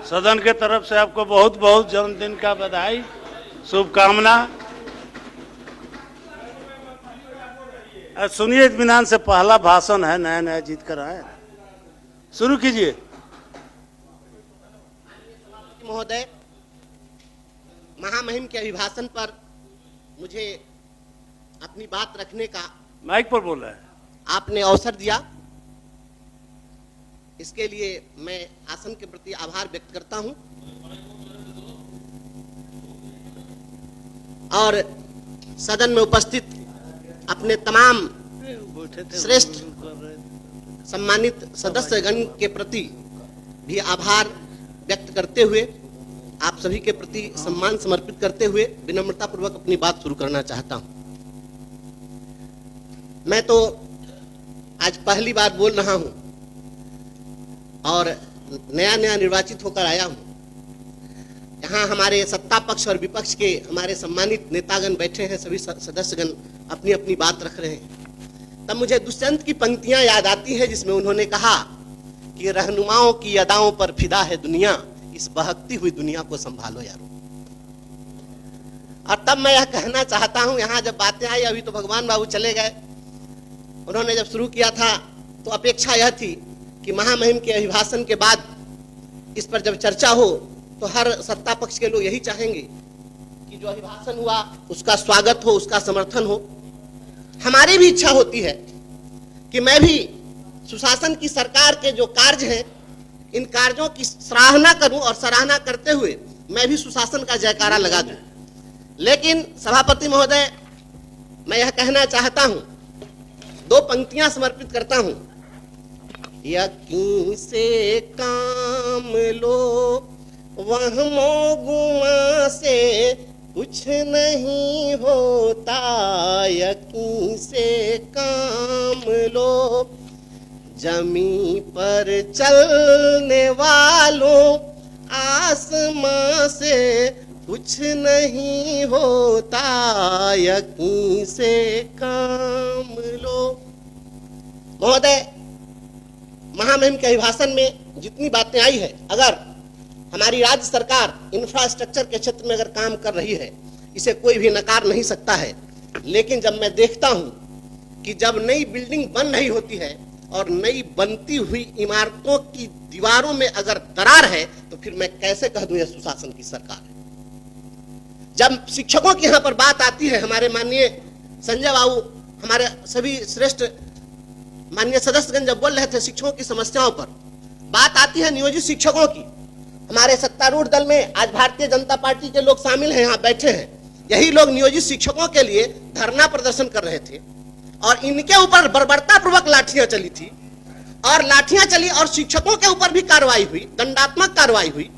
सदन के तरफ से आपको बहुत बहुत जन्मदिन का बधाई, शुभकामना। सुनिए इत्मीनान से, पहला भाषण है, नया नया जीत कर आए। शुरू कीजिए। महोदय, महामहिम के अभिभाषण पर मुझे अपनी बात रखने का माइक पर बोल रहे हैं। आपने अवसर दिया, इसके लिए मैं आसन के प्रति आभार व्यक्त करता हूं और सदन में उपस्थित अपने तमाम श्रेष्ठ सम्मानित सदस्यगण के प्रति भी आभार व्यक्त करते हुए आप सभी के प्रति सम्मान समर्पित करते हुए विनम्रता पूर्वक अपनी बात शुरू करना चाहता हूं। मैं तो आज पहली बार बोल रहा हूं और नया नया निर्वाचित होकर आया हूं। यहाँ हमारे सत्ता पक्ष और विपक्ष के हमारे सम्मानित नेतागण बैठे हैं, सभी सदस्यगण अपनी अपनी बात रख रहे हैं। तब मुझे दुष्यंत की पंक्तियां याद आती हैं जिसमें उन्होंने कहा कि रहनुमाओं की अदाओं पर फिदा है दुनिया, इस बहकती हुई दुनिया को संभालो यारो। और तब मैं यह कहना चाहता हूं, यहाँ जब बातें आई, अभी तो भगवान बाबू चले गए, उन्होंने जब शुरू किया था तो अपेक्षा यह थी कि महामहिम के अभिभाषण के बाद इस पर जब चर्चा हो तो हर सत्ता पक्ष के लोग यही चाहेंगे कि जो अभिभाषण हुआ उसका स्वागत हो, उसका समर्थन हो। हमारी भी इच्छा होती है कि मैं भी सुशासन की सरकार के जो कार्य हैं, इन कार्यों की सराहना करूं और सराहना करते हुए मैं भी सुशासन का जयकारा लगा दूं। लेकिन सभापति महोदय, मैं यह कहना चाहता हूं, दो पंक्तियां समर्पित करता हूं। यकीन से काम लो, वहमो गुमा से कुछ नहीं होता। यकीन से काम लो, जमी पर चलने वालों, आसमां से कुछ नहीं होता। यकीन से काम लो। महोदय, महामहिम के अभिभाषण में जितनी बातें आई है, अगर हमारी राज्य सरकार इंफ्रास्ट्रक्चर के क्षेत्र में अगर काम कर रही है, इसे कोई भी नकार नहीं सकता है। लेकिन जब मैं देखता हूं कि जब नई बिल्डिंग बन रही होती है और नई बनती हुई इमारतों की दीवारों में अगर दरार है, तो फिर मैं कैसे कह दूं यह सुशासन की सरकार है। जब शिक्षकों की यहां पर बात आती है, हमारे माननीय संजय बाबू, हमारे सभी श्रेष्ठ माननीय सदस्यगण जब बोल रहे थे शिक्षकों की समस्याओं पर, बात आती है नियोजित शिक्षकों की। हमारे सत्तारूढ़ दल में आज भारतीय जनता पार्टी के लोग शामिल हैं, यहाँ बैठे हैं। यही लोग नियोजित शिक्षकों के लिए धरना प्रदर्शन कर रहे थे और इनके ऊपर बर्बरता पूर्वक लाठियां चली थी और लाठियां चली और शिक्षकों के ऊपर भी कार्रवाई हुई, दंडात्मक कार्रवाई हुई।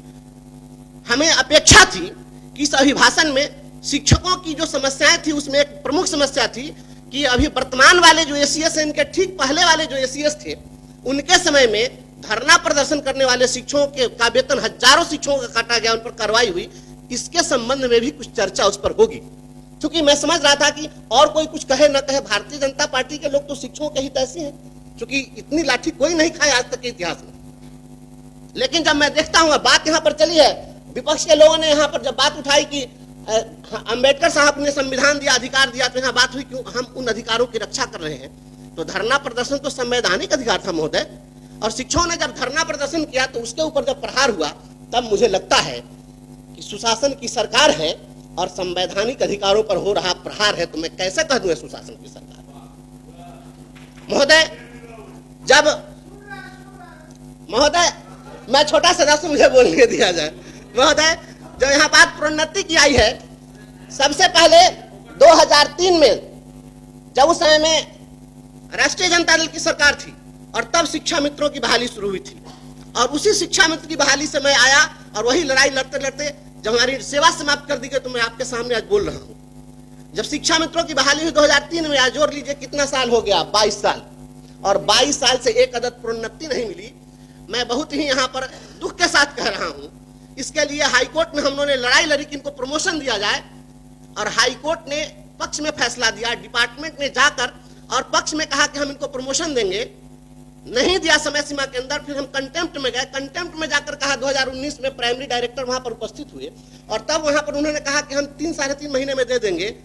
हमें अपेक्षा थी कि इस अभिभाषण में शिक्षकों की जो समस्याएं थी उसमें एक प्रमुख समस्या थी कि अभी वर्तमान वाले जो एसीएस हैं, इनके ठीक पहले वाले जो एसीएस थे, उनके समय में धरना प्रदर्शन करने वाले शिक्षकों के का वेतन हजारों शिक्षकों का काटा गया, उन पर कार्रवाई हुई। इसके संबंध में भी कुछ चर्चा उस पर होगी, क्योंकि मैं समझ रहा था कि और कोई कुछ कहे न कहे, भारतीय जनता पार्टी के लोग तो शिक्षकों के हित ऐसे हैं, क्योंकि इतनी लाठी कोई नहीं खाया आज तक के इतिहास में। लेकिन जब मैं देखता हूं बात यहाँ पर चली है, विपक्ष के लोगों ने यहाँ पर जब बात उठाई कि अंबेडकर साहब ने संविधान दिया, अधिकार दिया, तो यहाँ बात हुई क्यों हम उन अधिकारों की रक्षा कर रहे हैं। तो धरना प्रदर्शन तो संवैधानिक अधिकार था महोदय, और शिक्षकों ने जब धरना प्रदर्शन किया तो उसके ऊपर जब प्रहार हुआ, तब मुझे लगता है कि सुशासन की सरकार है और संवैधानिक अधिकारों पर हो रहा प्रहार है, तो मैं कैसे कह दूं सुशासन की सरकार। महोदय मैं छोटा सदस्य, मुझे बोलने दिया जाए। महोदय, जब यहाँ बात प्रोन्नति की आई है, सबसे पहले 2003 में जब उस समय में राष्ट्रीय जनता दल की सरकार थी और तब शिक्षा मित्रों की बहाली शुरू हुई थी, और उसी शिक्षा मित्र की बहाली से मैं आया और वही लड़ाई लड़ते लड़ते जब हमारी सेवा समाप्त कर दी गई, तो मैं आपके सामने आज बोल रहा हूं। जब शिक्षा मित्रों की बहाली हुई 2003 में, आज जोड़ लीजिए कितना साल हो गया, 22 साल, और 22 साल से एक अदद प्रोन्नति नहीं मिली। मैं बहुत ही यहाँ पर दुख के साथ कह रहा हूं। इसके लिए हाईकोर्ट में हम लोगों ने लड़ाई लड़ी कि इनको प्रमोशन दिया जाए, और हाईकोर्ट ने पक्ष में फैसला दिया। डिपार्टमेंट ने जाकर और पक्ष में कहा कि हम इनको प्रमोशन देंगे, नहीं दिया समय सीमा के अंदर, फिर हम कंटेम्प्ट में गए। कंटेम्प्ट में जाकर कहा 2019 में प्राइमरी डायरेक्टर वहां पर उपस्थित हुए और तब वहां पर उन्होंने कहा कि हम 3-3.5 महीने में दे देंगे।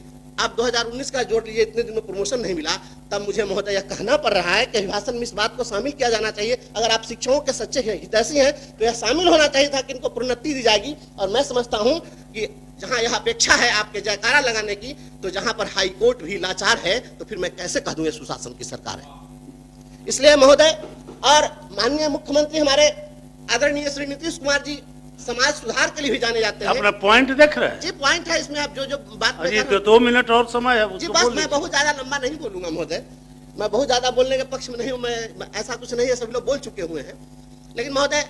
आप 2019 का जोड़ लीजिए, इतने दिन में प्रमोशन नहीं मिला। तब मुझे महोदय यह कहना पड़ रहा है कि अभिभाषण में इस बात को शामिल किया जाना चाहिए। अगर आप शिक्षकों के सच्चे हितैषी हैं तो यह शामिल होना चाहिए था कि इनको प्रोन्नति दी जाएगी। और मैं समझता हूं कि जहां यह अपेक्षा है आपके जयकारा लगाने की, तो जहां पर हाई कोर्ट भी लाचार है, तो फिर मैं कैसे कह दूं ये सुशासन की सरकार है। इसलिए महोदय और माननीय मुख्यमंत्री हमारे आदरणीय श्री नीतीश कुमार जी समाज सुधार के लिए भी जाने जाते हैं। अपना पॉइंट देख रहे हैं जी, पॉइंट है इसमें। आप जो बात में अजी, तो 2 मिनट और समय है, जी, उसको बस बोल मैं लीजिए। बहुत ज्यादा लंबा नहीं बोलूंगा महोदय, मैं बहुत ज्यादा बोलने के पक्ष में नहीं हूं। मैं ऐसा कुछ नहीं है, सभी लोग बोल चुके हुए हैं। लेकिन महोदय,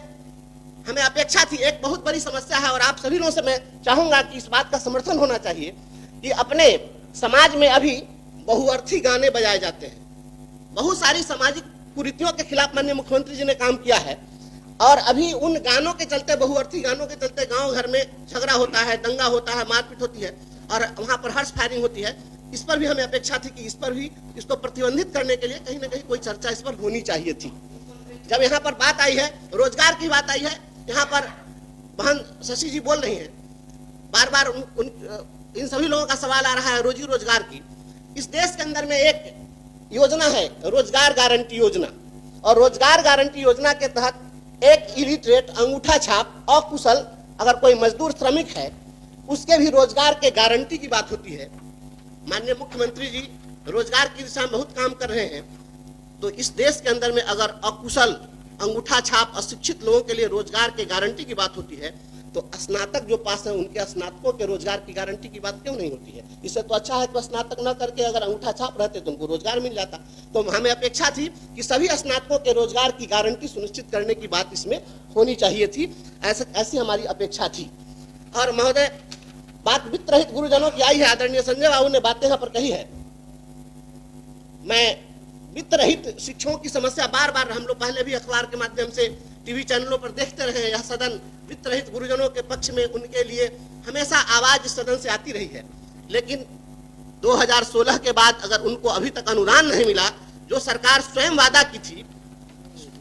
हमें अपेक्षा थी, एक बहुत बड़ी समस्या है और आप सभी लोगों से मैं चाहूंगा कि इस बात का समर्थन होना चाहिए कि अपने समाज में अभी बहुअर्थी गाने बजाए जाते हैं। बहुत सारी सामाजिक कुरीतियों के खिलाफ माननीय मुख्यमंत्री जी ने काम किया है और अभी उन गानों के चलते, बहुअर्थी गानों के चलते गांव घर में झगड़ा होता है, दंगा होता है, मारपीट होती है और वहां पर हर्ष फायरिंग होती है। इस पर भी हमें अपेक्षा थी कि इस पर भी, इसको प्रतिबंधित करने के लिए कहीं ना कहीं कोई चर्चा इस पर होनी चाहिए थी। जब यहाँ पर बात आई है, रोजगार की बात आई है, यहाँ पर बहन शशि जी बोल रही हैं, बार बार इन सभी लोगों का सवाल आ रहा है रोजी रोजगार की। इस देश के अंदर में एक योजना है, रोजगार गारंटी योजना, और रोजगार गारंटी योजना के तहत एक इलिटरेट, अंगूठा छाप, अकुशल अगर कोई मजदूर श्रमिक है, उसके भी रोजगार के गारंटी की बात होती है। माननीय मुख्यमंत्री जी रोजगार की दिशा में बहुत काम कर रहे हैं। तो इस देश के अंदर में अगर अकुशल, अंगूठा छाप, अशिक्षित लोगों के लिए रोजगार के गारंटी की बात होती है, तो स्नातक जो पास है उनके स्नातकों के रोजगार की गारंटी की बात क्यों नहीं होती है? इससे तो अच्छा है कि स्नातक न करके अगर अंगूठा छाप रहते तो उनको रोजगार मिल जाता। तो हमें अपेक्षा थी कि सभी स्नातकों के रोजगार की गारंटी सुनिश्चित करने की बात इसमें होनी चाहिए थी। ऐसी हमारी अपेक्षा थी। और महोदय, बात वित्त रहित गुरुजनों की आई है, आदरणीय संजय बाबू ने बातें यहाँ पर कही है। मैं वित्त रहित शिक्षकों की समस्या बार बार हम लोग पहले भी अखबार के माध्यम से, टीवी चैनलों पर देखते रहे हैं। यह सदन वित्त रहित गुरुजनों के पक्ष में, उनके लिए हमेशा आवाज इस सदन से आती रही है। लेकिन 2016 के बाद अगर उनको अभी तक अनुदान नहीं मिला, जो सरकार स्वयं वादा की थी,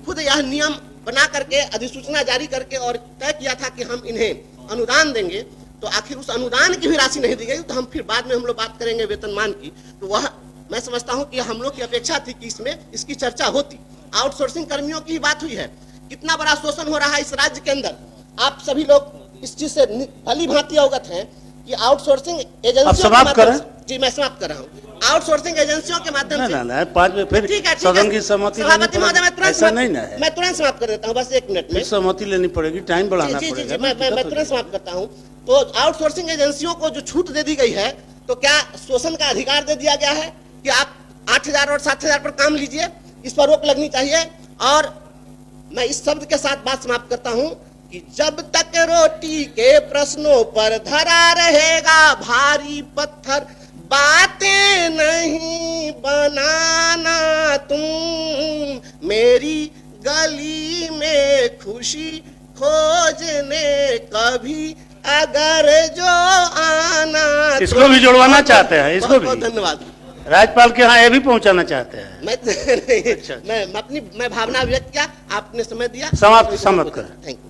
खुद यह नियम बना करके, अधिसूचना जारी करके और तय किया था कि हम इन्हें अनुदान देंगे, तो आखिर उस अनुदान की भी राशि नहीं दी गई। तो हम फिर बाद में हम लोग बात करेंगे वेतनमान की। तो वह मैं समझता हूं कि हम लोग की अपेक्षा थी कि इसमें इसकी चर्चा होती। आउटसोर्सिंग कर्मियों की बात हुई है, कितना बड़ा शोषण हो रहा है इस राज्य के अंदर। आप सभी लोग इस चीज से भली भांति अवगत हैं कि आउटसोर्सिंग एजेंसियों के माध्यम से, जी मैं समाप्त कर रहा हूँ, आउटसोर्सिंग एजेंसियों के माध्यम से, ना 5 में फिर ठीक है, सदन की सहमति सभापति महोदय, मैं तुरंत समाप्त कर देता हूँ, बस 1 मिनट में सहमति लेनी पड़ेगी, टाइम बढ़ाना जी, पड़ेगा। मैं तुरंत समाप्त करता हूँ। तो आउटसोर्सिंग एजेंसियों को जो छूट दे दी गई है, तो क्या शोषण का अधिकार दे दिया गया है कि आप 8,000 और 7,000 पर काम लीजिए? इस पर रोक लगनी चाहिए। और मैं इस शब्द के साथ बात समाप्त करता हूं कि जब तक रोटी के प्रश्नों पर धरा रहेगा भारी पत्थर, बातें नहीं बनाना तुम मेरी गली में खुशी खोजने कभी अगर जो आना। इसको भी जुड़वाना चाहते हैं, इसको भी। बहुत धन्यवाद। राज्यपाल के यहाँ ये भी पहुंचाना चाहते हैं। मैं भावना व्यक्त किया, आपने समय दिया, समाप्त करें। Thank you.